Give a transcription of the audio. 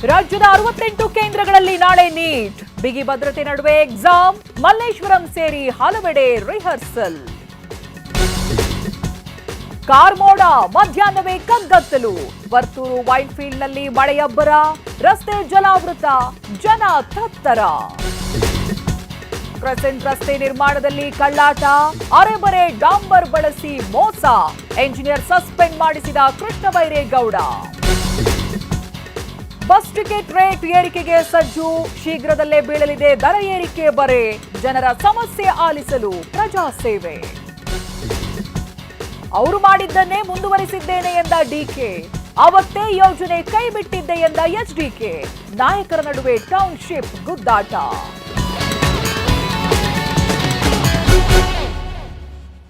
ರಾಜ್ಯದ 68 ಕೇಂದ್ರಗಳಲ್ಲಿ ನಾಳೆ ನೀಟ್ ಬಿಗಿ ಭದ್ರತೆ ನಡುವೆ ಎಕ್ಸಾಮ್ ಮಲ್ಲೇಶ್ವರಂ ಸೇರಿ ಹಲವೆಡೆ ರಿಹರ್ಸಲ್. ಕಾರ್ಮೋಡ ಮಧ್ಯಾಹ್ನವೇ ಕಗ್ಗತ್ತಲು. ವರ್ತೂರು ವೈಟ್ಫೀಲ್ಡ್ನಲ್ಲಿ ಮಳೆಯಬ್ಬರ, ರಸ್ತೆ ಜಲಾವೃತ, ಜನ ತತ್ತರ. ಕ್ರೆಸೆಂಟ್ ರಸ್ತೆ ನಿರ್ಮಾಣದಲ್ಲಿ ಕಳ್ಳಾಟ, ಅರೆಬರೆ ಡಾಂಬರ್ ಬಳಸಿ ಮೋಸ, ಎಂಜಿನಿಯರ್ ಸಸ್ಪೆಂಡ್ ಮಾಡಿಸಿದ ಕೃಷ್ಣಬೈರೇಗೌಡ. ಬಸ್ ಟಿಕೆಟ್ ರೇಟ್ ಏರಿಕೆಗೆ ಸಜ್ಜು, ಶೀಘ್ರದಲ್ಲೇ ಬೀಳಲಿದೆ ದರ ಏರಿಕೆ ಬರೆ, ಜನರ ಸಮಸ್ಯೆ ಆಲಿಸಲು ಪ್ರಜಾಸೇವೆ. ಅವರು ಮಾಡಿದ್ದನ್ನೇ ಮುಂದುವರಿಸಿದ್ದೇನೆ ಎಂದ ಡಿಕೆ, ಅವತ್ತೇ ಯೋಜನೆ ಕೈಬಿಟ್ಟಿದ್ದೆ ಎಂದ ಎಚ್ಡಿಕೆ. ನಾಯಕರ ನಡುವೆ ಟೌನ್ಶಿಪ್ ಗುದ್ದಾಟ.